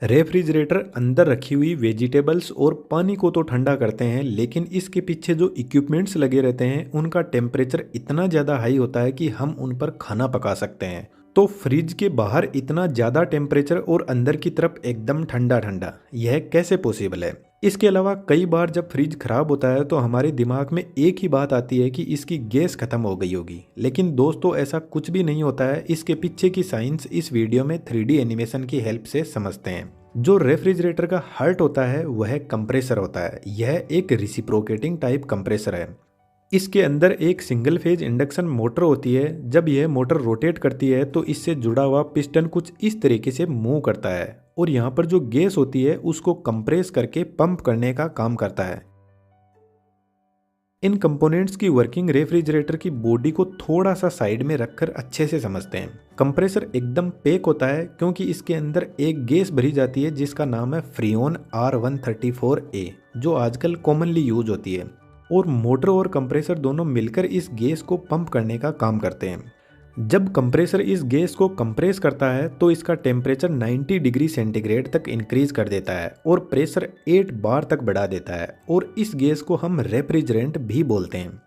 Refrigerator अंदर रखी हुई वेजिटेबल्स और पानी को तो ठंडा करते हैं, लेकिन इसके पीछे जो इक्विपमेंट्स लगे रहते हैं उनका टेम्परेचर इतना ज़्यादा हाई होता है कि हम उन पर खाना पका सकते हैं। तो फ्रिज के बाहर इतना ज़्यादा टेम्परेचर और अंदर की तरफ एकदम ठंडा ठंडा, यह कैसे पॉसिबल है? इसके अलावा कई बार जब फ्रिज खराब होता है तो हमारे दिमाग में एक ही बात आती है कि इसकी गैस खत्म हो गई होगी, लेकिन दोस्तों ऐसा कुछ भी नहीं होता है। इसके पीछे की साइंस इस वीडियो में 3D एनिमेशन की हेल्प से समझते हैं। जो रेफ्रिजरेटर का हार्ट होता है वह कंप्रेसर होता है। यह एक रिसिप्रोकेटिंग टाइप कंप्रेसर है। इसके अंदर एक सिंगल फेज इंडक्शन मोटर होती है। जब यह मोटर रोटेट करती है तो इससे जुड़ा हुआ पिस्टन कुछ इस तरीके से मूव करता है और यहाँ पर जो गैस होती है उसको कंप्रेस करके पंप करने का काम करता है। इन कंपोनेंट्स की वर्किंग रेफ्रिजरेटर की बॉडी को थोड़ा सा साइड में रखकर अच्छे से समझते हैं। कंप्रेसर एकदम पैक होता है क्योंकि इसके अंदर एक गैस भरी जाती है जिसका नाम है फ्रीऑन R134a, जो आजकल कॉमनली यूज होती है, और मोटर और कंप्रेसर दोनों मिलकर इस गैस को पंप करने का काम करते हैं। जब कंप्रेसर इस गैस को कंप्रेस करता है तो इसका टेम्परेचर 90 डिग्री सेंटीग्रेड तक इंक्रीज कर देता है और प्रेशर 8 बार तक बढ़ा देता है, और इस गैस को हम रेफ्रिजरेंट भी बोलते हैं।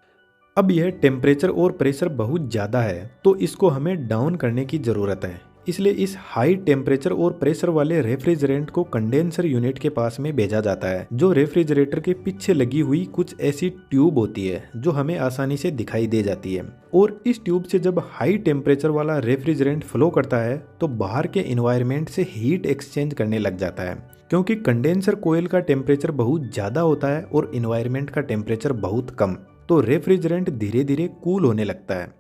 अब यह टेम्परेचर और प्रेशर बहुत ज़्यादा है तो इसको हमें डाउन करने की ज़रूरत है। इसलिए इस हाई टेम्परेचर और प्रेशर वाले रेफ्रिजरेंट को कंडेंसर यूनिट के पास में भेजा जाता है, जो रेफ्रिजरेटर के पीछे लगी हुई कुछ ऐसी ट्यूब होती है जो हमें आसानी से दिखाई दे जाती है। और इस ट्यूब से जब हाई टेम्परेचर वाला रेफ्रिजरेंट फ्लो करता है तो बाहर के इन्वायरमेंट से हीट एक्सचेंज करने लग जाता है, क्योंकि कंडेंसर कोयल का टेम्परेचर बहुत ज़्यादा होता है और इन्वायरमेंट का टेम्परेचर बहुत कम, तो रेफ्रिजरेंट धीरे धीरे कूल होने लगता है।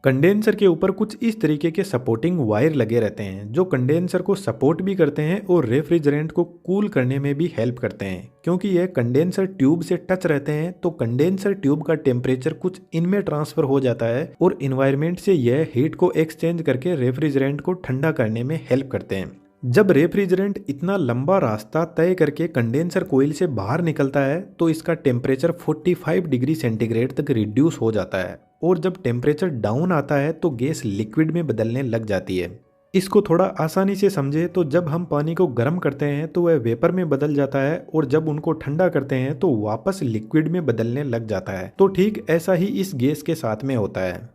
कंडेंसर के ऊपर कुछ इस तरीके के सपोर्टिंग वायर लगे रहते हैं जो कंडेंसर को सपोर्ट भी करते हैं और रेफ्रिजरेंट को कूल करने में भी हेल्प करते हैं। क्योंकि यह कंडेंसर ट्यूब से टच रहते हैं तो कंडेंसर ट्यूब का टेम्परेचर कुछ इनमें ट्रांसफर हो जाता है और इन्वायरमेंट से यह हीट को एक्सचेंज करके रेफ्रिजरेंट को ठंडा करने में हेल्प करते हैं। जब रेफ्रिजरेंट इतना लंबा रास्ता तय करके कंडेंसर कोयल से बाहर निकलता है तो इसका टेम्परेचर 45 डिग्री सेंटीग्रेड तक रिड्यूस हो जाता है, और जब टेम्परेचर डाउन आता है तो गैस लिक्विड में बदलने लग जाती है। इसको थोड़ा आसानी से समझे तो जब हम पानी को गर्म करते हैं तो वह वेपर में बदल जाता है, और जब उनको ठंडा करते हैं तो वापस लिक्विड में बदलने लग जाता है। तो ठीक ऐसा ही इस गैस के साथ में होता है।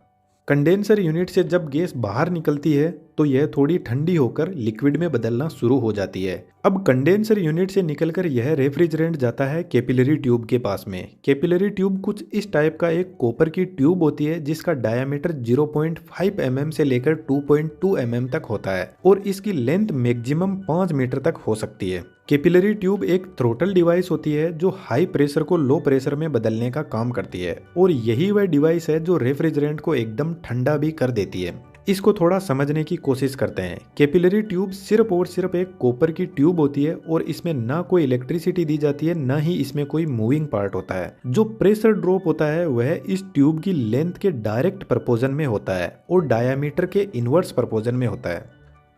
कंडेंसर यूनिट से जब गैस बाहर निकलती है तो यह थोड़ी ठंडी होकर लिक्विड में बदलना शुरू हो जाती है। अब कंडेंसर यूनिट से निकलकर यह रेफ्रिजरेंट जाता है कैपिलरी ट्यूब के पास में। कैपिलरी ट्यूब कुछ इस टाइप का एक कॉपर की ट्यूब होती है जिसका डायमीटर 0.5 mm से लेकर 2.2 mm तक होता है, और इसकी लेंथ मैक्सिमम 5 मीटर तक हो सकती है। कैपिलरी ट्यूब एक थ्रोटल डिवाइस होती है जो हाई प्रेशर को लो प्रेशर में बदलने का काम करती है, और यही वह डिवाइस है जो रेफ्रिजरेंट को एकदम ठंडा भी कर देती है। इसको थोड़ा समझने की कोशिश करते हैं। कैपिलरी ट्यूब सिर्फ और सिर्फ एक कॉपर की ट्यूब होती है और इसमें ना कोई इलेक्ट्रिसिटी दी जाती है, ना ही इसमें कोई मूविंग पार्ट होता है। जो प्रेशर ड्रॉप होता है वह इस ट्यूब की लेंथ के डायरेक्ट प्रपोजन में होता है और डायामीटर के इनवर्स प्रपोजन में होता है।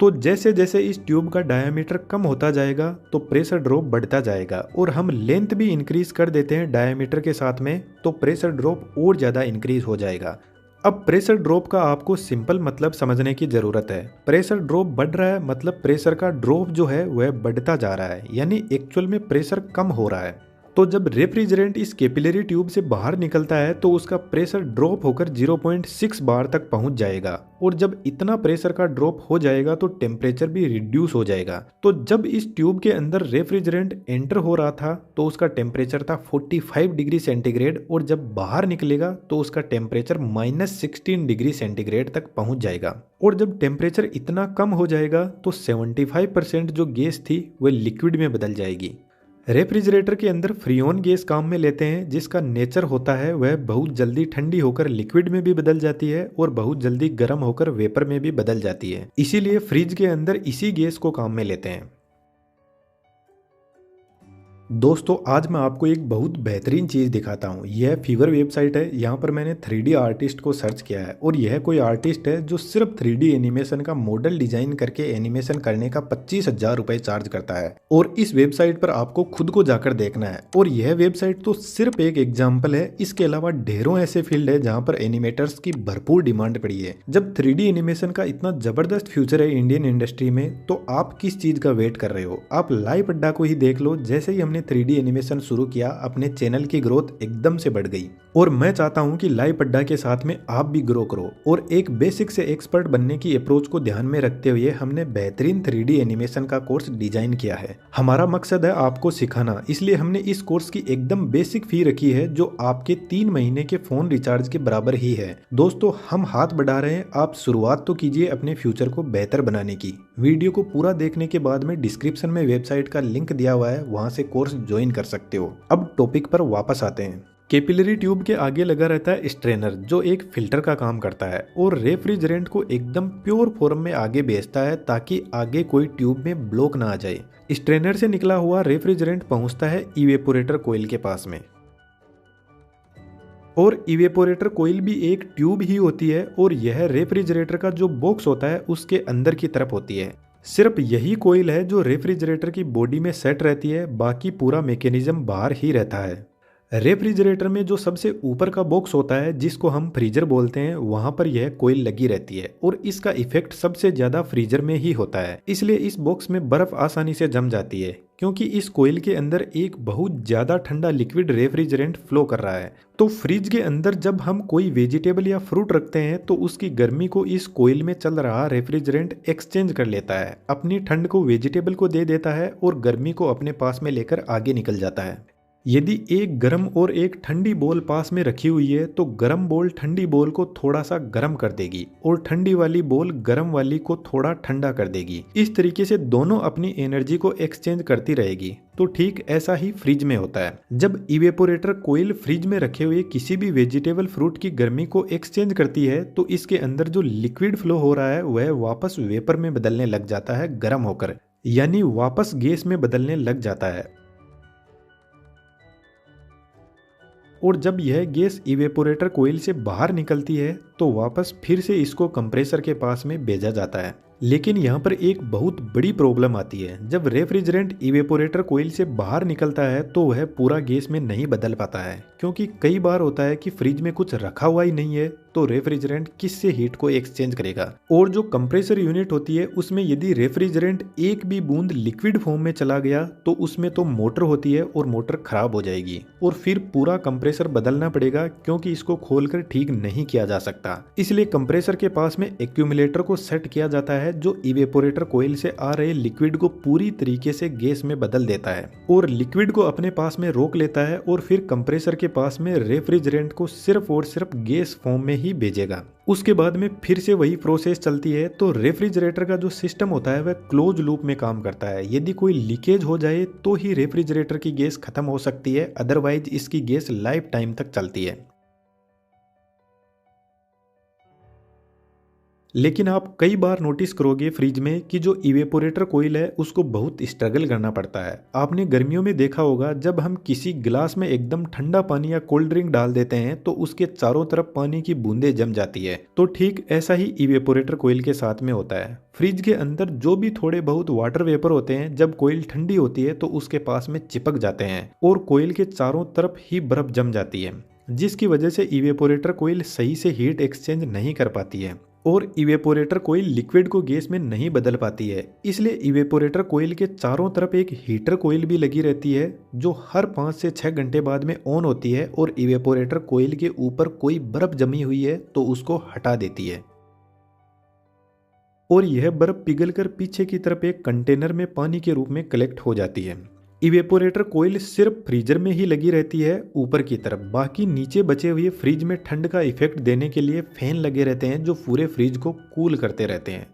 तो जैसे जैसे इस ट्यूब का डायामीटर कम होता जाएगा तो प्रेशर ड्रॉप बढ़ता जाएगा, और हम लेंथ भी इंक्रीज कर देते हैं डायामीटर के साथ में, तो प्रेशर ड्रॉप और ज़्यादा इंक्रीज हो जाएगा। अब प्रेशर ड्रॉप का आपको सिंपल मतलब समझने की ज़रूरत है। प्रेशर ड्रॉप बढ़ रहा है मतलब प्रेशर का ड्रॉप जो है वह बढ़ता जा रहा है, यानी एक्चुअल में प्रेशर कम हो रहा है। तो जब रेफ्रिजरेंट इस कैपिलरी ट्यूब से बाहर निकलता है तो उसका प्रेशर ड्रॉप होकर 0.6 बार तक पहुंच जाएगा, और जब इतना प्रेशर का ड्रॉप हो जाएगा तो टेम्परेचर भी रिड्यूस हो जाएगा। तो जब इस ट्यूब के अंदर रेफ्रिजरेंट एंटर हो रहा था तो उसका टेम्परेचर था 45 डिग्री सेंटीग्रेड, और जब बाहर निकलेगा तो उसका टेम्परेचर -16 डिग्री सेंटीग्रेड तक पहुंच जाएगा। और जब टेम्परेचर इतना कम हो जाएगा तो 75% जो गैस थी वह लिक्विड में बदल जाएगी। रेफ्रिजरेटर के अंदर फ्रीऑन गैस काम में लेते हैं जिसका नेचर होता है वह बहुत जल्दी ठंडी होकर लिक्विड में भी बदल जाती है और बहुत जल्दी गर्म होकर वेपर में भी बदल जाती है। इसीलिए फ्रिज के अंदर इसी गैस को काम में लेते हैं। दोस्तों आज मैं आपको एक बहुत बेहतरीन चीज़ दिखाता हूँ। यह फीवर वेबसाइट है। यहाँ पर मैंने 3D आर्टिस्ट को सर्च किया है और यह कोई आर्टिस्ट है जो सिर्फ 3D एनिमेशन का मॉडल डिजाइन करके एनिमेशन करने का 25,000 रुपये चार्ज करता है। और इस वेबसाइट पर आपको खुद को जाकर देखना है। और यह वेबसाइट तो सिर्फ एक एग्जाम्पल है, इसके अलावा ढेरों ऐसे फील्ड है जहाँ पर एनिमेटर्स की भरपूर डिमांड पड़ी है। जब 3D एनिमेशन का इतना जबरदस्त फ्यूचर है इंडियन इंडस्ट्री में, तो आप किस चीज़ का वेट कर रहे हो? आप लाइव अड्डा को ही देख लो। जैसे ही हमने 3D एनिमेशन शुरू किया, अपने चैनल की ग्रोथ एकदम से बढ़ गई। और मैं चाहता हूं कि लाइव अड्डा के साथ में आप भी ग्रो करो। और एक बेसिक से एक्सपर्ट बनने की अप्रोच को ध्यान में रखते हुए हमने बेहतरीन 3D एनिमेशन का कोर्स डिजाइन किया है। हमारा मकसद है आपको सिखाना, इसलिए हमने इस कोर्स की एकदम बेसिक फी रखी है जो आपके 3 महीने के फोन रिचार्ज के बराबर ही है। दोस्तों हम हाथ बढ़ा रहे हैं, आप शुरुआत तो कीजिए अपने फ्यूचर को बेहतर बनाने की। वीडियो को पूरा देखने के बाद में डिस्क्रिप्शन में वेबसाइट का लिंक दिया हुआ है, वहां से कोर्स ज्वाइन कर सकते हो। अब टॉपिक पर वापस आते हैं। कैपिलरी ट्यूब के आगे लगा रहता है स्ट्रेनर, जो एक फिल्टर का काम करता है और रेफ्रिजरेंट को एकदम प्योर फॉर्म में आगे भेजता है ताकि आगे कोई ट्यूब में ब्लॉक ना आ जाए। स्ट्रेनर से निकला हुआ रेफ्रिजरेंट पहुंचता है इवेपोरेटर कोइल के पास में। और इवेपोरेटर कोइल भी एक ट्यूब ही होती है और यह रेफ्रिजरेटर का जो बॉक्स होता है उसके अंदर की तरफ होती है। सिर्फ यही कोइल है जो रेफ्रिजरेटर की बॉडी में सेट रहती है, बाकी पूरा मैकेनिज्म बाहर ही रहता है। रेफ्रिजरेटर में जो सबसे ऊपर का बॉक्स होता है जिसको हम फ्रीजर बोलते हैं, वहां पर यह कोइल लगी रहती है और इसका इफेक्ट सबसे ज्यादा फ्रीजर में ही होता है। इसलिए इस बॉक्स में बर्फ आसानी से जम जाती है क्योंकि इस कोइल के अंदर एक बहुत ज्यादा ठंडा लिक्विड रेफ्रिजरेंट फ्लो कर रहा है। तो फ्रिज के अंदर जब हम कोई वेजिटेबल या फ्रूट रखते हैं तो उसकी गर्मी को इस कोइल में चल रहा रेफ्रिजरेंट एक्सचेंज कर लेता है, अपनी ठंड को वेजिटेबल को दे देता है और गर्मी को अपने पास में लेकर आगे निकल जाता है। यदि एक गर्म और एक ठंडी बॉल पास में रखी हुई है तो गर्म बॉल ठंडी बॉल को थोड़ा सा गर्म कर देगी और ठंडी वाली बॉल गर्म वाली को थोड़ा ठंडा कर देगी। इस तरीके से दोनों अपनी एनर्जी को एक्सचेंज करती रहेगी। तो ठीक ऐसा ही फ्रिज में होता है। जब इवेपोरेटर कोइल फ्रिज में रखे हुए किसी भी वेजिटेबल फ्रूट की गर्मी को एक्सचेंज करती है तो इसके अंदर जो लिक्विड फ्लो हो रहा है वह वापस वेपर में बदलने लग जाता है, गर्म होकर, यानी वापस गैस में बदलने लग जाता है। और जब यह गैस इवेपोरेटर कोइल से बाहर निकलती है तो वापस फिर से इसको कंप्रेसर के पास में भेजा जाता है। लेकिन यहाँ पर एक बहुत बड़ी प्रॉब्लम आती है। जब रेफ्रिजरेंट इवेपोरेटर कोइल से बाहर निकलता है तो वह पूरा गैस में नहीं बदल पाता है, क्योंकि कई बार होता है कि फ्रिज में कुछ रखा हुआ ही नहीं है तो रेफ्रिजरेंट किससे हीट को एक्सचेंज करेगा। और जो कंप्रेसर यूनिट होती है उसमें यदि रेफ्रिजरेंट एक भी बूंद लिक्विड फॉर्म में चला गया तो उसमें तो मोटर होती है और मोटर खराब हो जाएगी और फिर पूरा कंप्रेसर बदलना पड़ेगा, क्योंकि इसको खोलकर ठीक नहीं किया जा सकता। इसलिए कंप्रेसर के पास में एक्यूमुलेटर को सेट किया जाता है जो इवेपोरेटर कोइल से आ रहे लिक्विड को पूरी तरीके से गैस में बदल देता है और लिक्विड को अपने पास में रोक लेता है और फिर कंप्रेसर के पास में रेफ्रिजरेंट को सिर्फ और सिर्फ गैस फॉर्म में ही भेजेगा। उसके बाद में फिर से वही प्रोसेस चलती है। तो रेफ्रिजरेटर का जो सिस्टम होता है वह क्लोज लूप में काम करता है। यदि कोई लीकेज हो जाए तो ही रेफ्रिजरेटर की गैस खत्म हो सकती है, अदरवाइज इसकी गैस लाइफ टाइम तक चलती है। लेकिन आप कई बार नोटिस करोगे फ्रिज में कि जो इवेपोरेटर कोइल है उसको बहुत स्ट्रगल करना पड़ता है। आपने गर्मियों में देखा होगा जब हम किसी गिलास में एकदम ठंडा पानी या कोल्ड ड्रिंक डाल देते हैं तो उसके चारों तरफ पानी की बूंदें जम जाती है। तो ठीक ऐसा ही इवेपोरेटर कोइल के साथ में होता है। फ्रिज के अंदर जो भी थोड़े बहुत वाटर वेपर होते हैं, जब कोइल ठंडी होती है तो उसके पास में चिपक जाते हैं और कोइल के चारों तरफ ही बर्फ जम जाती है, जिसकी वजह से इवेपोरेटर कोइल सही से हीट एक्सचेंज नहीं कर पाती है और इवेपोरेटर कोइल लिक्विड को गैस में नहीं बदल पाती है। इसलिए इवेपोरेटर कोइल के चारों तरफ एक हीटर कोइल भी लगी रहती है जो हर 5 से 6 घंटे बाद में ऑन होती है और इवेपोरेटर कोइल के ऊपर कोई बर्फ जमी हुई है तो उसको हटा देती है और यह बर्फ पिघलकर पीछे की तरफ एक कंटेनर में पानी के रूप में कलेक्ट हो जाती है। इवेपोरेटर कोइल सिर्फ फ्रीजर में ही लगी रहती है ऊपर की तरफ, बाकी नीचे बचे हुए फ्रिज में ठंड का इफेक्ट देने के लिए फैन लगे रहते हैं जो पूरे फ्रिज को कूल करते रहते हैं।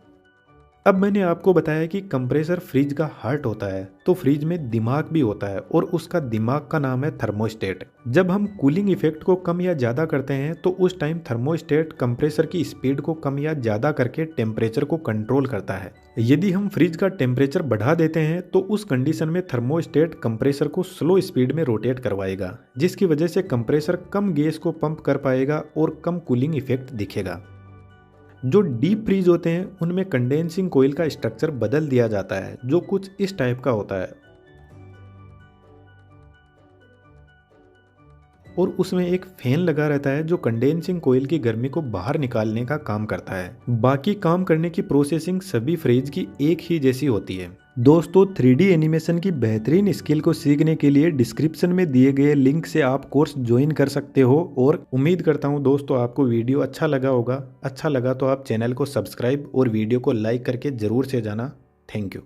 अब मैंने आपको बताया कि कंप्रेसर फ्रिज का हार्ट होता है, तो फ्रिज में दिमाग भी होता है और उसका दिमाग का नाम है थर्मोस्टेट। जब हम कूलिंग इफेक्ट को कम या ज़्यादा करते हैं तो उस टाइम थर्मोस्टेट कंप्रेसर की स्पीड को कम या ज़्यादा करके टेम्परेचर को कंट्रोल करता है। यदि हम फ्रिज का टेम्परेचर बढ़ा देते हैं तो उस कंडीशन में थर्मोस्टेट कंप्रेसर को स्लो स्पीड में रोटेट करवाएगा, जिसकी वजह से कंप्रेसर कम गैस को पंप कर पाएगा और कम कूलिंग इफेक्ट दिखेगा। जो डीप फ्रीज होते हैं उनमें कंडेंसिंग कोयल का स्ट्रक्चर बदल दिया जाता है, जो कुछ इस टाइप का होता है और उसमें एक फैन लगा रहता है जो कंडेंसिंग कोयल की गर्मी को बाहर निकालने का काम करता है। बाकी काम करने की प्रोसेसिंग सभी फ्रिज की एक ही जैसी होती है। दोस्तों 3D एनिमेशन की बेहतरीन स्किल को सीखने के लिए डिस्क्रिप्शन में दिए गए लिंक से आप कोर्स ज्वाइन कर सकते हो और उम्मीद करता हूं दोस्तों आपको वीडियो अच्छा लगा होगा। अच्छा लगा तो आप चैनल को सब्सक्राइब और वीडियो को लाइक करके ज़रूर से जाना। Thank you.